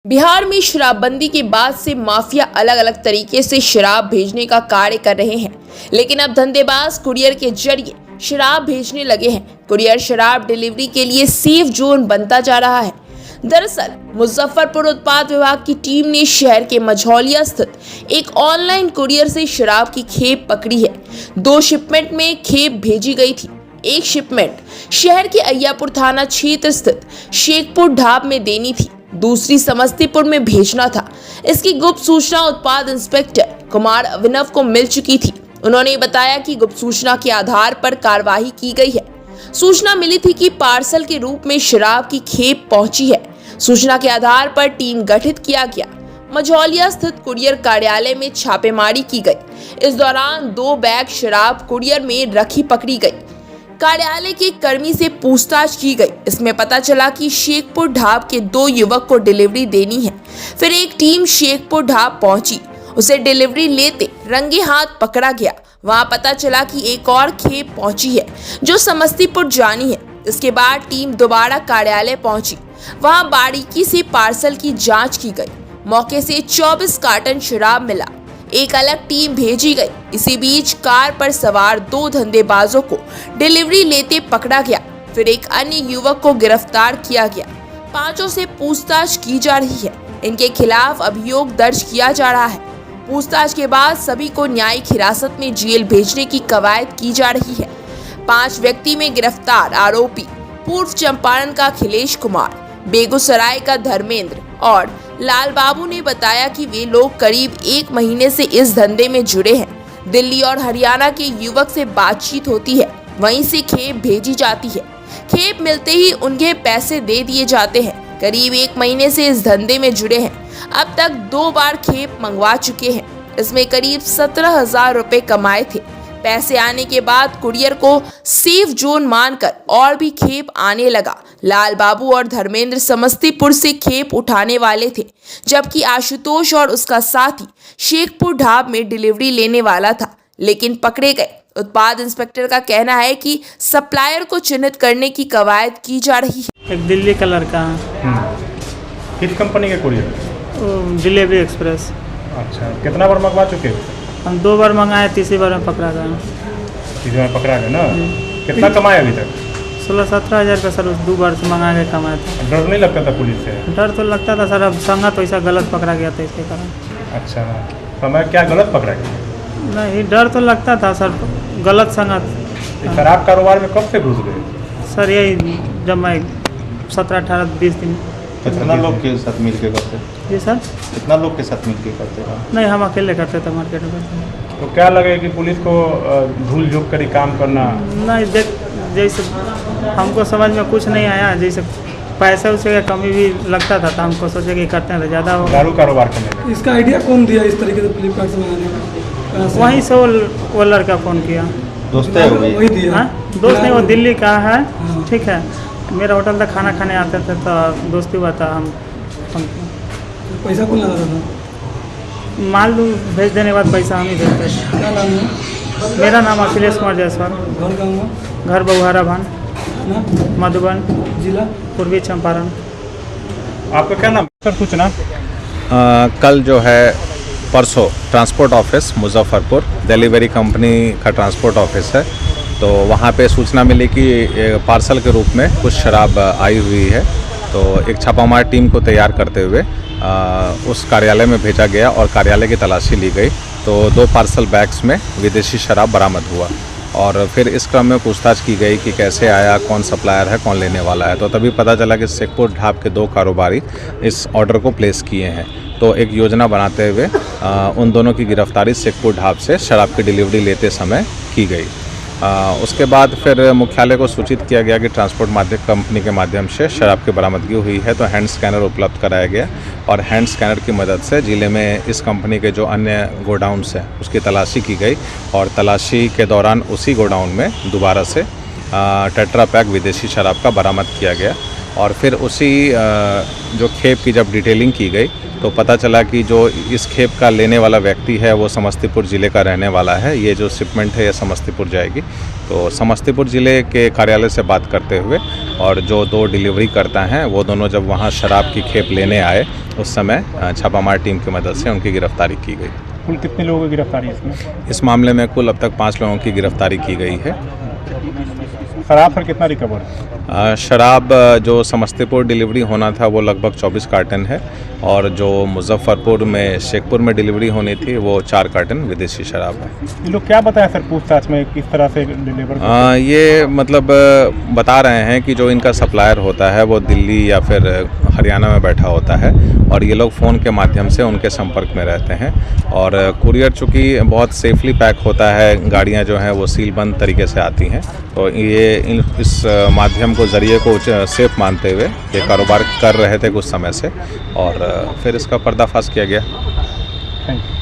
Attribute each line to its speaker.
Speaker 1: बिहार में शराबबंदी के बाद से माफिया अलग अलग तरीके से शराब भेजने का कार्य कर रहे हैं, लेकिन अब धंधेबाज कुरियर के जरिए शराब भेजने लगे हैं। कुरियर शराब डिलीवरी के लिए सेफ जोन बनता जा रहा है। दरअसल मुजफ्फरपुर उत्पाद विभाग की टीम ने शहर के मझौलिया स्थित एक ऑनलाइन कुरियर से शराब की खेप पकड़ी है। 2 शिपमेंट में खेप भेजी गई थी। एक शिपमेंट शहर के अय्यापुर थाना क्षेत्र स्थित शेखपुर ढाब में देनी थी, दूसरी समस्तीपुर में भेजना था। इसकी गुप्त सूचना उत्पाद इंस्पेक्टर कुमार अभिनव को मिल चुकी थी। उन्होंने बताया कि गुप्त सूचना के आधार पर कार्रवाई की गई है। सूचना मिली थी कि पार्सल के रूप में शराब की खेप पहुंची है। सूचना के आधार पर टीम गठित किया गया। मझौलिया स्थित कुरियर कार्यालय में छापेमारी की गई। इस दौरान 2 बैग शराब कुरियर में रखी पकड़ी गई। कार्यालय के कर्मी से पूछताछ की गई। इसमें पता चला कि शेखपुर ढाब के 2 युवक को डिलीवरी देनी है। फिर एक टीम शेखपुर ढाब पहुंची, उसे डिलीवरी लेते रंगे हाथ पकड़ा गया। वहां पता चला कि एक और खेप पहुंची है जो समस्तीपुर जानी है। इसके बाद टीम दोबारा कार्यालय पहुंची, वहां बारीकी से पार्सल की जांच की गई। मौके से 24 कार्टन शराब मिला। एक अलग टीम भेजी गई। इसी बीच कार पर सवार 2 धंधेबाजों को डिलीवरी लेते पकड़ा गया। फिर एक अन्य युवक को गिरफ्तार किया गया। 5 से पूछताछ की जा रही है। इनके खिलाफ अभियोग दर्ज किया जा रहा है। पूछताछ के बाद सभी को न्यायिक हिरासत में जेल भेजने की कवायद की जा रही है। 5 व्यक्ति में गिरफ्तार आरोपी पूर्व चंपारण का अखिलेश कुमार, बेगूसराय का धर्मेंद्र और लाल बाबू ने बताया कि वे लोग करीब 1 महीने से इस धंधे में जुड़े हैं। दिल्ली और हरियाणा के युवक से बातचीत होती है, वहीं से खेप भेजी जाती है। खेप मिलते ही उन्हें पैसे दे दिए जाते हैं। करीब 1 महीने से इस धंधे में जुड़े हैं। अब तक 2 बार खेप मंगवा चुके हैं। इसमें करीब 17,000 रुपए कमाए थे। पैसे आने के बाद कुरियर को सेफ जोन मानकर और भी खेप आने लगा। लाल बाबू और धर्मेंद्र समस्तीपुर से खेप उठाने वाले थे, जबकि आशुतोष और उसका साथी शेखपुर ढाब में डिलीवरी लेने वाला था, लेकिन पकड़े गए। उत्पाद इंस्पेक्टर का कहना है कि सप्लायर को चिन्हित करने की कवायद की जा रही है।
Speaker 2: एक दिल्ली का लड़का
Speaker 3: किस कंपनी के कुरियर?
Speaker 2: Delivery express.
Speaker 3: अच्छा, कितना बार मंगवा चुके हो?
Speaker 2: हम 2 बार मंगाए, तीसरी बार में पकड़ा गया।
Speaker 3: तीसरी बार पकड़ा गया ना? कितना कमाए अभी तक?
Speaker 2: 16-17 हज़ार का सर 2 बार से मंगा के कमाए थे।
Speaker 3: डर नहीं लगता था पुलिस से?
Speaker 2: डर तो लगता था सर, अब संगत वैसा गलत पकड़ा गया था इसके कारण।
Speaker 3: अच्छा, समय क्या गलत पकड़ा गया?
Speaker 2: नहीं, डर तो लगता था सर, गलत संगत।
Speaker 3: शराब कारोबार में कब से घुस गए?
Speaker 2: सर यही जब मैं 17-18-20 दिन।
Speaker 4: कितना लोग के साथ मिल के करते?
Speaker 2: जी सर,
Speaker 4: कितना लोग के साथ मिल के करते हैं?
Speaker 2: नहीं, हम अकेले करते थे मार्केट में।
Speaker 3: तो क्या लगे कि पुलिस को भूल झुक कर ही काम करना?
Speaker 2: नहीं, जैसे हमको समझ में कुछ नहीं आया। जैसे पैसे उसे का कमी भी लगता था, तो हमको सोचे कि करते हैं तो ज़्यादा हो।
Speaker 3: दारू कारोबार करने का
Speaker 5: इसका आइडिया कौन दिया इस तरीके से फ्लिपकार्ट से मंगाने का?
Speaker 2: वहीं से वो लड़का फ़ोन किया।
Speaker 4: दोस्त है
Speaker 5: वही दिया?
Speaker 2: हाँ, दोस्त नहीं, वो दिल्ली का है। ठीक है, मेरा होटल तक खाना खाने आते थे, तो दोस्ती हुआ था। हम
Speaker 5: पैसा कौन लगा था?
Speaker 2: माल भेज देने के बाद पैसा हम ही भेजते थे।
Speaker 5: क्या नाम है?
Speaker 2: मेरा नाम अखिलेश कुमार जायसवाल।
Speaker 5: घर का हुआ?
Speaker 2: घर बहुहारा भान,
Speaker 5: ना?
Speaker 2: मधुबन,
Speaker 5: जिला?
Speaker 2: पूर्वी चंपारण।
Speaker 3: आपका क्या नाम सर? सूचना
Speaker 6: कल जो है परसों transport office Muzaffarpur delivery company का ट्रांसपोर्ट ऑफिस है, तो वहाँ पे सूचना मिली कि पार्सल के रूप में कुछ शराब आई हुई है। तो एक छापामार टीम को तैयार करते हुए उस कार्यालय में भेजा गया और कार्यालय की तलाशी ली गई। तो 2 पार्सल बैग्स में विदेशी शराब बरामद हुआ और फिर इस क्रम में पूछताछ की गई कि कैसे आया, कौन सप्लायर है, कौन लेने वाला है। तो तभी पता चला कि शेखपुर ढाब के 2 कारोबारी इस ऑर्डर को प्लेस किए हैं। तो एक योजना बनाते हुए उन दोनों की गिरफ्तारी शेखपुर ढाब से शराब की डिलीवरी लेते समय की गई। उसके बाद फिर मुख्यालय को सूचित किया गया कि ट्रांसपोर्ट कंपनी के माध्यम से शराब की बरामदगी हुई है, तो हैंड स्कैनर उपलब्ध कराया गया और हैंड स्कैनर की मदद से ज़िले में इस कंपनी के जो अन्य गोडाउन्स हैं उसकी तलाशी की गई और तलाशी के दौरान उसी गोडाउन में दोबारा से टेट्रा पैक विदेशी शराब का बरामद किया गया। और फिर उसी जो खेप की जब डिटेलिंग की गई तो पता चला कि जो इस खेप का लेने वाला व्यक्ति है वो समस्तीपुर ज़िले का रहने वाला है। ये जो शिपमेंट है ये समस्तीपुर जाएगी। तो समस्तीपुर ज़िले के कार्यालय से बात करते हुए और जो 2 डिलीवरी करता हैं वो दोनों जब वहाँ शराब की खेप लेने आए उस समय छापामार टीम की मदद से उनकी गिरफ्तारी की गई।
Speaker 3: कुल कितने लोगों की गिरफ्तारी है इसमें?
Speaker 6: इस मामले में कुल अब तक 5 लोगों की गिरफ्तारी की गई है।
Speaker 3: शराब पर कितना रिकवर?
Speaker 6: शराब जो समस्तीपुर डिलीवरी होना था वो लगभग 24 कार्टन है और जो मुजफ्फरपुर में शेखपुर में डिलीवरी होनी थी वो 4 कार्टन विदेशी शराब है।
Speaker 3: ये लोग क्या बताएं सर पूछताछ में किस तरह से डिलीवर?
Speaker 6: ये मतलब बता रहे हैं कि जो इनका सप्लायर होता है वो दिल्ली या फिर हरियाणा में बैठा होता है और ये लोग फ़ोन के माध्यम से उनके संपर्क में रहते हैं और कुरियर चूँकि बहुत सेफली पैक होता है, गाड़ियाँ जो हैं वो सील बंद तरीके से आती हैं, तो ये इस माध्यम को ज़रिए को सेफ मानते हुए ये कारोबार कर रहे थे कुछ समय से और फिर इसका पर्दाफाश किया गया।
Speaker 3: Thank you.